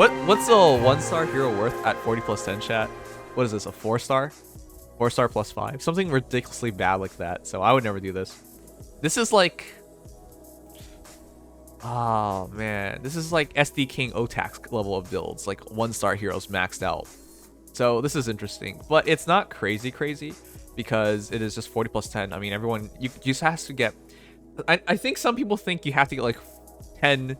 What's a 1-star hero worth at 40 plus 10 chat? What is this, a 4-star? 4-star plus 5. Something ridiculously bad like that. So I would never do this. This is like... Oh, man. This is like SD King Otax level of builds. Like 1-star heroes maxed out. So this is interesting. But it's not crazy because it is just 40 plus 10. I mean, everyone... You just has to get... I think some people think you have to get like 10...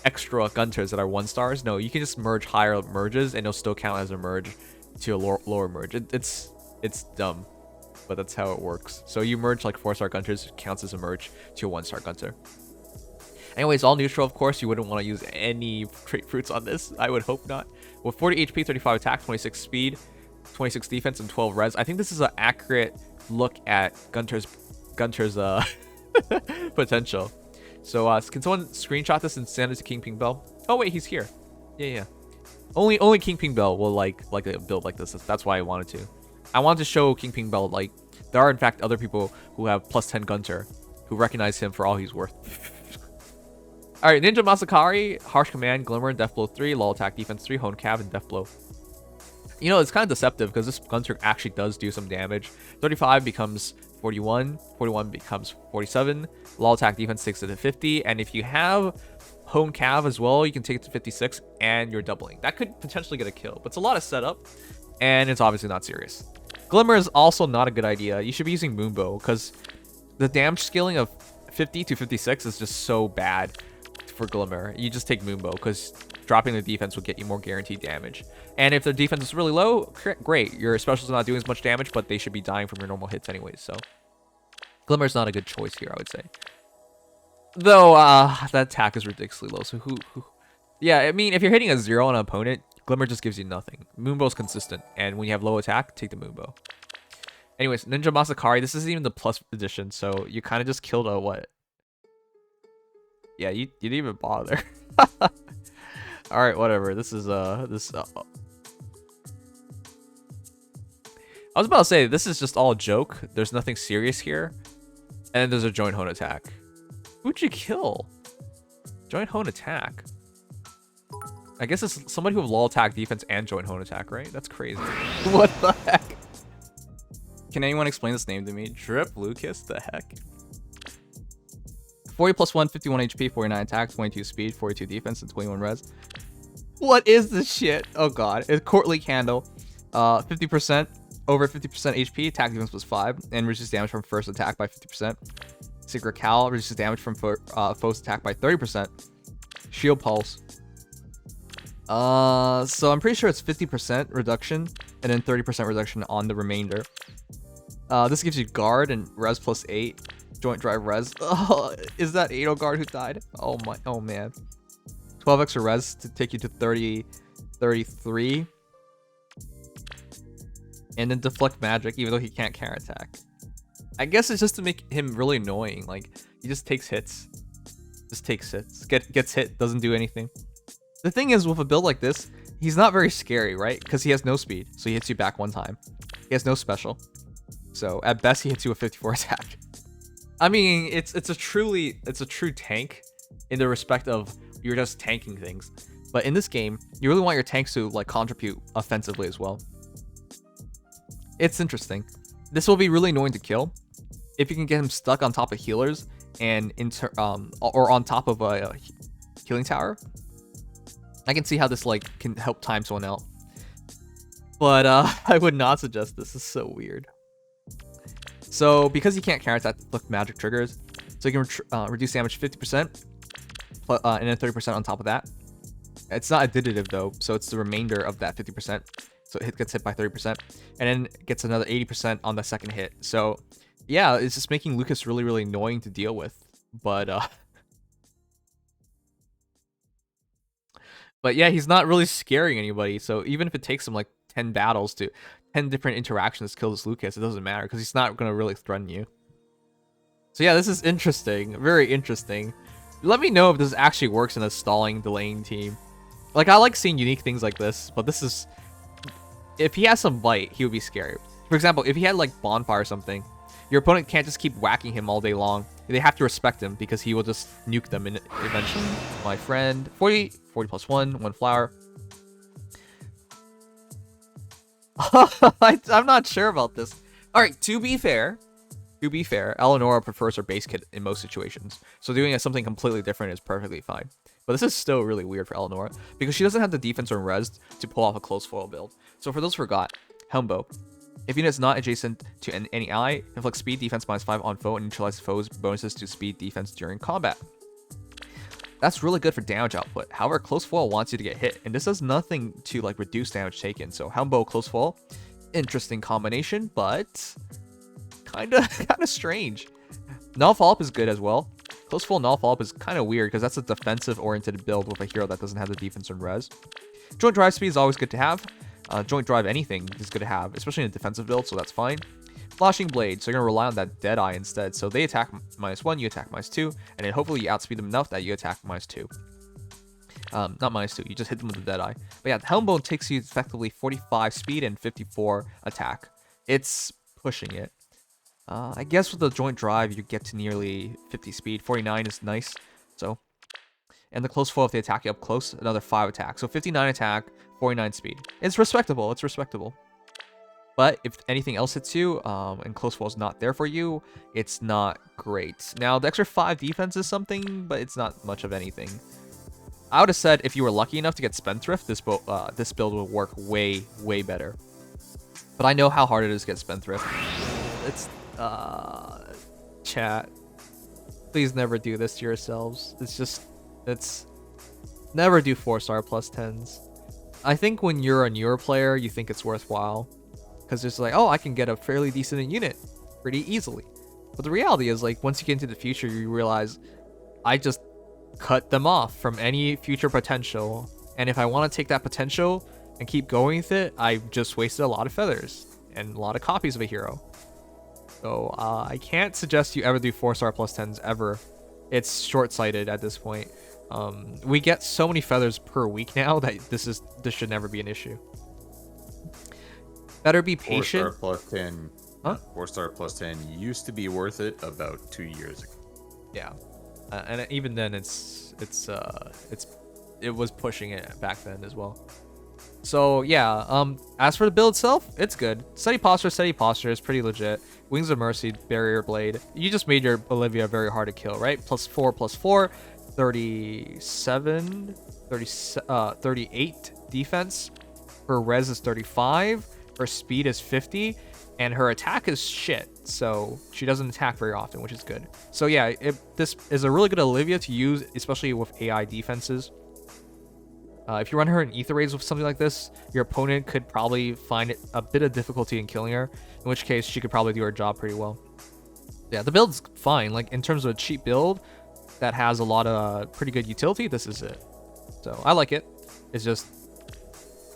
extra Gunters that are 1-stars. No, you can just merge higher merges and it'll still count as a merge to a lower merge. It's dumb, but that's how it works. So you merge like 4-star Gunters, it counts as a merge to a 1-star Gunter. Anyways, all neutral, of course. You wouldn't want to use any trait fruits on this. I would hope not. With 40 HP, 35 attack, 26 speed, 26 defense, and 12 res. I think this is an accurate look at Gunter's potential. So can someone screenshot this and send it to King Ping Bell? Oh wait, he's here. Yeah. Only King Ping Bell will like a build like this. That's why I wanted to. I wanted to show King Ping Bell like there are in fact other people who have plus 10 Gunter who recognize him for all he's worth. All right, Ninja Masakari, Harsh Command, Glimmer, Death Blow 3, Lull Attack, Defense 3, Hone Cav, and Death Blow. You know, it's kind of deceptive because this Gunter actually does do some damage. 35 becomes 41, 41 becomes 47, Lull Attack Defense takes it to 50, and if you have Hone Cav as well, you can take it to 56, and you're doubling. That could potentially get a kill, but it's a lot of setup, and it's obviously not serious. Glimmer is also not a good idea. You should be using Moonbow, because the damage scaling of 50 to 56 is just so bad for Glimmer. You just take Moonbow, because dropping the defense will get you more guaranteed damage. And if the defense is really low, great. Your specials are not doing as much damage, but they should be dying from your normal hits anyways, so... Glimmer's not a good choice here, I would say. Though, that attack is ridiculously low, so who... Yeah, I mean, if you're hitting a 0 on an opponent, Glimmer just gives you nothing. Moonbow's consistent, and when you have low attack, take the Moonbow. Anyways, Ninja Masakari, this isn't even the plus edition, so you kind of just killed a what? Yeah, you didn't even bother. Alright, whatever. This is, I was about to say, this is just all a joke. There's nothing serious here. And then there's a joint hone attack. Who'd you kill? Joint hone attack. I guess it's somebody who have lull attack, defense, and joint hone attack, right? That's crazy. What the heck? Can anyone explain this name to me? Drip Lucas? The heck? 40 plus 1, 51 HP, 49 attack, 22 speed, 42 defense, and 21 res. What is this shit? Oh god. It's Courtly Candle. 50%. Over 50% HP, attack defense was 5, and reduces damage from first attack by 50%. Secret Cal reduces damage from foe's attack by 30%. Shield Pulse. So I'm pretty sure it's 50% reduction, and then 30% reduction on the remainder. This gives you guard and res plus 8. Joint drive res. Oh, is that Edelgard who died? Oh my, oh man. 12 extra res to take you to 33. And then deflect magic, even though he can't counter attack. I guess it's just to make him really annoying. Like, he just takes hits. Just takes hits. Gets hit, doesn't do anything. The thing is, with a build like this, he's not very scary, right? Because he has no speed, so he hits you back one time. He has no special. So, at best, he hits you with 54 attack. I mean, it's a true tank in the respect of you're just tanking things. But in this game, you really want your tanks to, like, contribute offensively as well. It's interesting. This will be really annoying to kill if you can get him stuck on top of healers and or on top of a healing tower. I can see how this like can help time someone out, but I would not suggest this. This is so weird. So because he can't counterattack deflect magic triggers, so you can reduce damage 50%, and then 30% on top of that. It's not additive though, so it's the remainder of that 50%. So it gets hit by 30%, and then gets another 80% on the second hit. So yeah, it's just making Lucas really, really annoying to deal with. But yeah, he's not really scaring anybody. So even if it takes him like 10 battles to 10 different interactions to kill this Lucas, it doesn't matter because he's not going to really threaten you. So yeah, this is interesting. Very interesting. Let me know if this actually works in a stalling, delaying team. Like, I like seeing unique things like this, but this is... If he has some bite, he would be scary. For example, if he had like bonfire or something, your opponent can't just keep whacking him all day long. They have to respect him because he will just nuke them eventually. My friend, 40 plus 1 flower. I'm not sure about this. All right, to be fair, Eleonora prefers her base kit in most situations, so doing something completely different is perfectly fine. But this is still really weird for Eleonora, because she doesn't have the defense or res to pull off a close foil build. So for those who forgot, Helmbow. If unit is not adjacent to any ally, inflict speed defense -5 on foe and neutralize foes bonuses to speed defense during combat. That's really good for damage output. However, close foil wants you to get hit, and this does nothing to like reduce damage taken. So Helmbow close foil, interesting combination, but kinda strange. Null follow-up is good as well. Close foil null follow-up is kind of weird because that's a defensive-oriented build with a hero that doesn't have the defense and res. Joint drive speed is always good to have. Joint drive anything is good to have, especially in a defensive build, so that's fine. Flashing blade, so you're gonna rely on that Deadeye instead. So they attack -1, you attack -2, and then hopefully you outspeed them enough that you attack -2. Not -2, you just hit them with the Deadeye. But yeah, Helmbone takes you effectively 45 speed and 54 attack. It's pushing it. I guess with the joint drive, you get to nearly 50 speed. 49 is nice. So, and the close foil, if they attack you up close, another 5 attack. So 59 attack, 49 speed. It's respectable. It's respectable. But if anything else hits you, and close foil is not there for you, it's not great. Now, the extra 5 defense is something, but it's not much of anything. I would have said if you were lucky enough to get Spendthrift, this build would work way, way better. But I know how hard it is to get Spendthrift. It's, chat. Please never do this to yourselves. It's never do 4-star plus 10s. I think when you're a newer player, you think it's worthwhile. Because it's like, oh, I can get a fairly decent unit pretty easily. But the reality is, like, once you get into the future, you realize I just cut them off from any future potential. And if I want to take that potential and keep going with it, I've just wasted a lot of feathers and a lot of copies of a hero. So I can't suggest you ever do 4-star plus 10s ever. It's short-sighted at this point. We get so many feathers per week now that this should never be an issue. Better be patient. 4-star plus 10. Huh? 4-star plus 10 used to be worth it about 2 years ago. Yeah, and even then, it was pushing it back then as well. So yeah, as for the build itself, it's good. Steady posture is pretty legit. Wings of Mercy, Barrier Blade. You just made your Olivia very hard to kill, right? +4/+4, 37, 38 defense. Her res is 35. Her speed is 50, and her attack is shit, so she doesn't attack very often, which is good. So yeah, this is a really good Olivia to use, especially with AI defenses. If you run her in Ether Raids with something like this, your opponent could probably find it a bit of difficulty in killing her, in which case she could probably do her job pretty well. Yeah, the build's fine. Like, in terms of a cheap build that has a lot of pretty good utility, this is it. So I like it. It's just,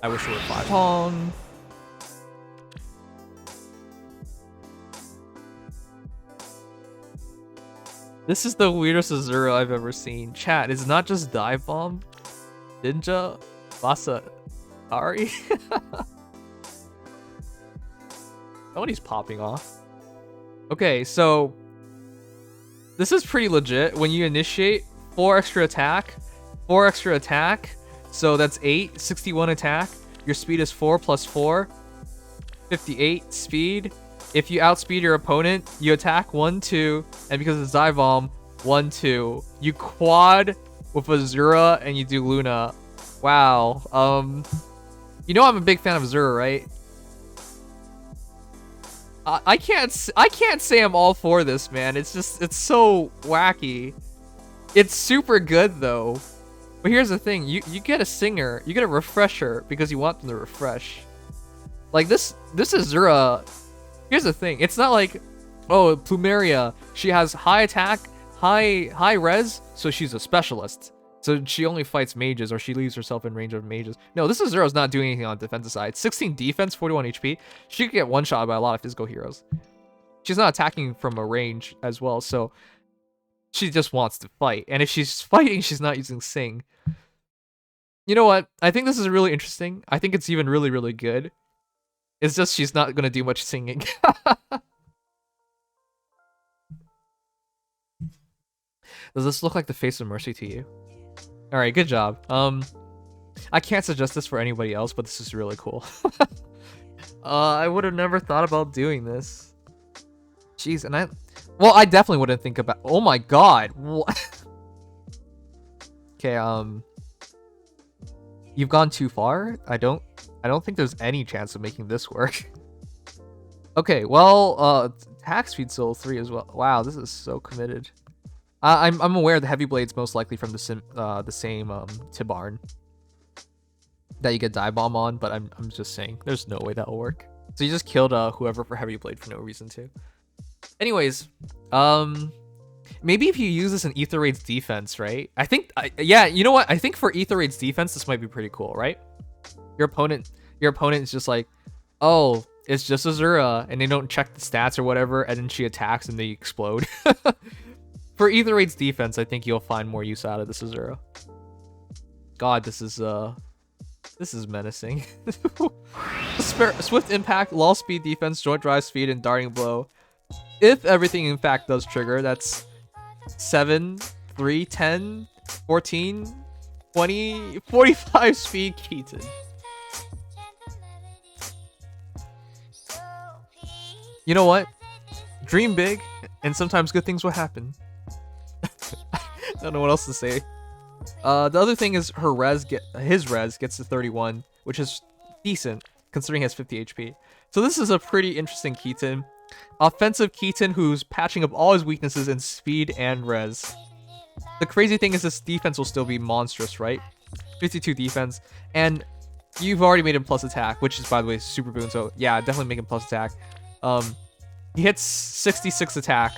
I wish it were 5 Pong. This is the weirdest Azura I've ever seen. Chat, it's not just Dive Bomb. Ninja? Basa? Ari? Somebody's popping off. Okay, so this is pretty legit. When you initiate, 4 extra attack. So that's 8, 61 attack. Your speed is 4/4, 58 speed. If you outspeed your opponent, you attack 1, 2, and because it's Dive Bomb, 1, 2. You quad with Azura and you do Luna. Wow. You know I'm a big fan of Azura, right? I can't say I'm all for this, man. It's so wacky. It's super good though. But here's the thing, you get a singer, you get a refresher because you want them to refresh. Like this Azura. Here's the thing, it's not like, oh, Plumeria, she has high attack, high res, so she's a specialist. So she only fights mages, or she leaves herself in range of mages. No, this Azura's not doing anything on the defensive side. 16 defense, 41 HP. She could get one-shot by a lot of physical heroes. She's not attacking from a range as well, so she just wants to fight. And if she's fighting, she's not using Sing. You know what? I think this is really interesting. I think it's even really, really good. It's just she's not going to do much singing. Does this look like the face of mercy to you? Alright, good job. I can't suggest this for anybody else, but this is really cool. I would have never thought about doing this. Jeez, and I definitely wouldn't think about. Oh my god, what? Okay, you've gone too far. I don't think there's any chance of making this work. Okay, well, attack speed soul 3 as well. Wow, this is so committed. I'm aware the heavy blade's most likely from the same Tibarn that you get dive bomb on, but I'm just saying there's no way that'll work. So you just killed whoever for heavy blade for no reason too. Anyways, maybe if you use this in Aether Raid's defense, right? I think yeah, you know what? I think for Aether Raid's defense, this might be pretty cool, right? Your opponent is just like, oh, it's just Azura, and they don't check the stats or whatever, and then she attacks and they explode. For Aether Raid's defense, I think you'll find more use out of this Azura. God, this is menacing. Swift impact, lull speed defense, joint drive speed, and darting blow. If everything in fact does trigger, that's 7, 3, 10, 14, 20, 45 speed Keaton. You know what? Dream big, and sometimes good things will happen. I don't know what else to say. The other thing is his res gets to 31, which is decent considering he has 50 HP. So this is a pretty interesting Keaton. Offensive Keaton who's patching up all his weaknesses in speed and res. The crazy thing is this defense will still be monstrous, right? 52 defense, and you've already made him plus attack, which is by the way super boon. So yeah, definitely make him plus attack. He hits 66 attack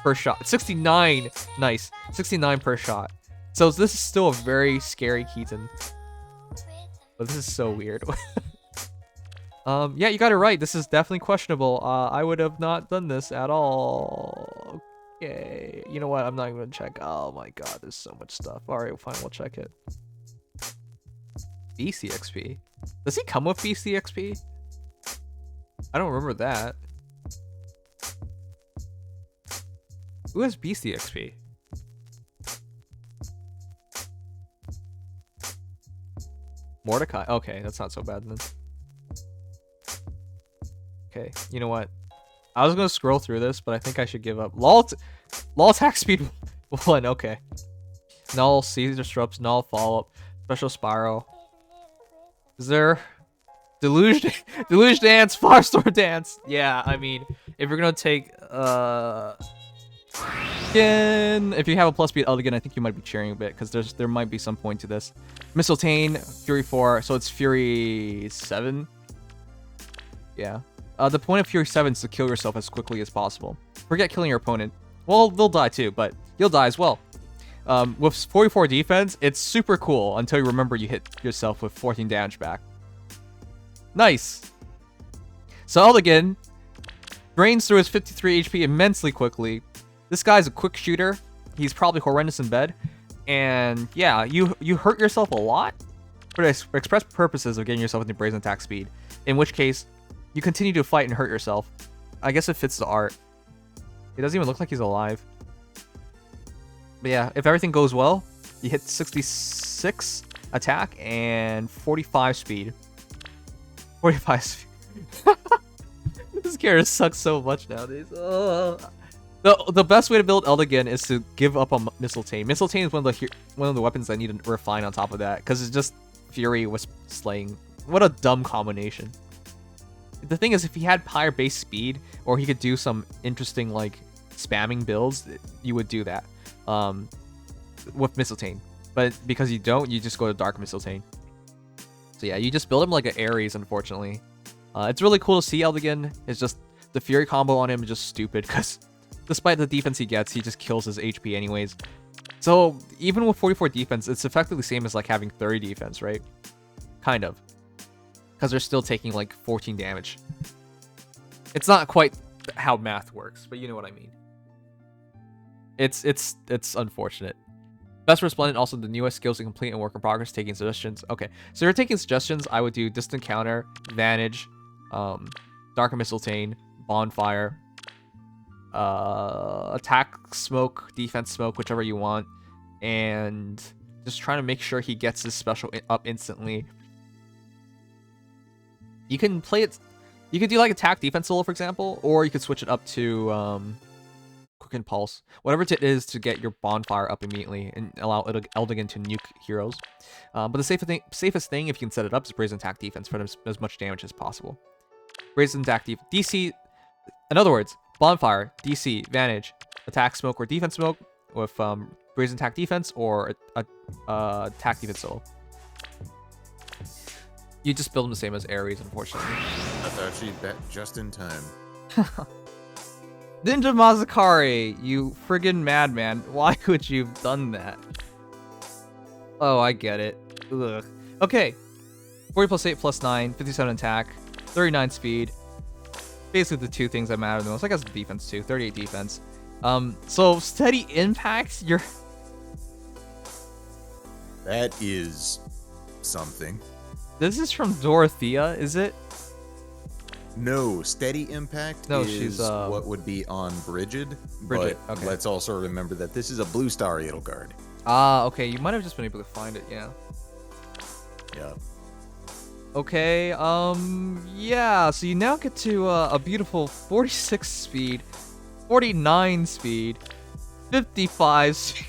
per shot. 69, nice, 69 per shot. So this is still a very scary Keaton. But this is so weird. Yeah, you got it right. This is definitely questionable. I would have not done this at all. Okay. You know what? I'm not even gonna check. Oh my god, there's so much stuff. Alright, fine, we'll check it. BCXP. Does he come with BCXP? I don't remember that. Who has BCXP? Mordecai. Okay, that's not so bad then. Okay, you know what? I was gonna scroll through this, but I think I should give up. Lull attack speed 1. Okay. Null, Seizure Disrupts, Null Follow-Up, Special Spiral. Is there Deluge Dance, Firestorm Dance? Yeah, I mean, if you're gonna take again, if you have a plus speed Eldigan, I think you might be cheering a bit because there might be some point to this. Mistletoe, Fury 4, so it's Fury 7. Yeah. The point of Fury 7 is to kill yourself as quickly as possible. Forget killing your opponent. Well, they'll die too, but you'll die as well. With 44 defense, it's super cool until you remember you hit yourself with 14 damage back. Nice. So Eldigan drains through his 53 HP immensely quickly. This guy's a quick shooter. He's probably horrendous in bed. And yeah, you hurt yourself a lot for the express purposes of getting yourself into brazen attack speed. In which case, you continue to fight and hurt yourself. I guess it fits the art. It doesn't even look like he's alive. But yeah, if everything goes well, you hit 66 attack and 45 speed. 45 speed. This character sucks so much nowadays. The best way to build Eldigan is to give up on Mistletoe. Mistletoe is one of the weapons I need to refine on top of that, because it's just Fury with slaying. What a dumb combination. The thing is, if he had higher base speed, or he could do some interesting like spamming builds, you would do that with Mistletoe. But because you don't, you just go to Dark Mistletoe. So yeah, you just build him like an Ares, unfortunately. It's really cool to see Eldigan. It's just the Fury combo on him is just stupid, because despite the defense he gets, he just kills his HP anyways. So even with 44 defense, it's effectively the same as like having 30 defense, right? Kind of. Because they're still taking like 14 damage. It's not quite how math works, but you know what I mean. It's unfortunate. Best Resplendent, also the newest skills in complete and work in progress, taking suggestions. Okay, so if you're taking suggestions, I would do Distant Counter, Vantage, Dark Mistletoe, Bonfire, Attack Smoke, Defense Smoke, whichever you want, and just trying to make sure he gets his special up instantly. You can play it. You could do like attack defense solo, for example, or you could switch it up to quicken pulse, whatever it is to get your bonfire up immediately and allow Eldigan to nuke heroes. But the safest thing, if you can set it up, is brazen attack defense for as much damage as possible. Brazen attack DC. In other words, bonfire, DC, advantage, attack smoke or defense smoke with brazen attack defense or attack defense solo. You just build them the same as Ares, unfortunately. That's actually just in time. Ninja Mazakari, you friggin' madman. Why would you have done that? Oh, I get it. Ugh. Okay. 40 plus 8 plus 9, 57 attack, 39 speed. Basically the two things that matter the most. I guess defense too, 38 defense. So steady impact, you're... That is something. This is from Dorothea, is it? No, steady impact No, is she's, what would be on Brigid. Bridget, but okay. let's also remember that this is a blue star Edelgard. Ah, okay. You might have just been able to find it, yeah. Yeah. Okay, yeah. So you now get to a beautiful 46 speed, 49 speed, 55 speed.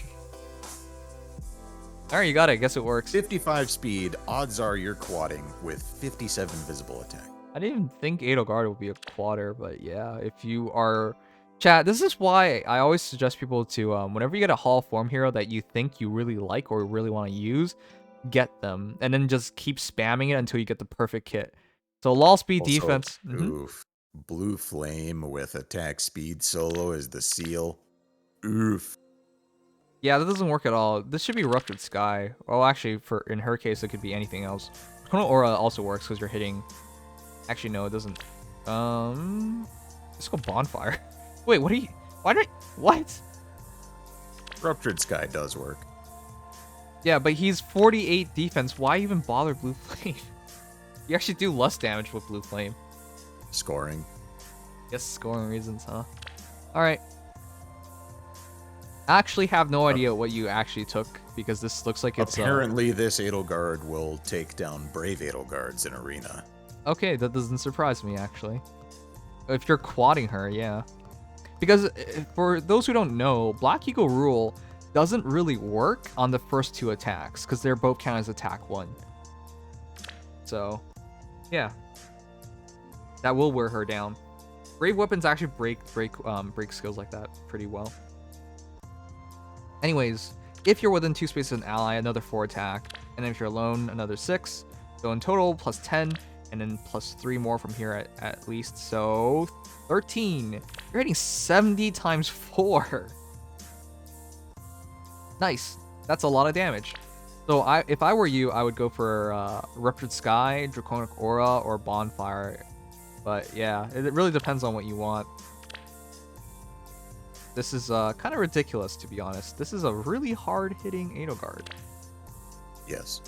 Alright, you got it. I guess it works. 55 speed, odds are you're quadding with 57 visible attack. I didn't even think Edelgard would be a quadder, but yeah, if you are... Chat, this is why I always suggest people to, whenever you get a Hall Form hero that you think you really like or really want to use, get them. And then just keep spamming it until you get the perfect kit. So, law speed Also, defense. Oof. Blue Flame with attack speed solo is the seal. Oof. Yeah, that doesn't work at all. This should be Ruptured Sky. Well, actually, in her case, it could be anything else. Chrono Aura also works because you're hitting... Actually, no, it doesn't. Let's go Bonfire. Wait, what are you... What? Ruptured Sky does work. Yeah, but he's 48 defense. Why even bother Blue Flame? You actually do less damage with Blue Flame. Scoring. Yes, scoring reasons, huh? Alright. I actually have no idea what you actually took, because this looks like it's... Apparently, this Edelgard will take down Brave Edelgards in Arena. Okay, that doesn't surprise me, actually. If you're quadding her, yeah. Because, for those who don't know, Black Eagle Rule doesn't really work on the first two attacks, because they're both count as attack 1. So, yeah. That will wear her down. Brave weapons actually break skills like that pretty well. Anyways, if you're within 2 spaces of an ally, another 4 attack, and then if you're alone, another 6. So in total, plus 10, and then plus 3 more from here at least. So 13. You're hitting 70 times 4. Nice. That's a lot of damage. So if I were you, I would go for Ruptured Sky, Draconic Aura, or Bonfire. But yeah, it really depends on what you want. This is kind of ridiculous, to be honest. This is a really hard-hitting Edelgard. Yes.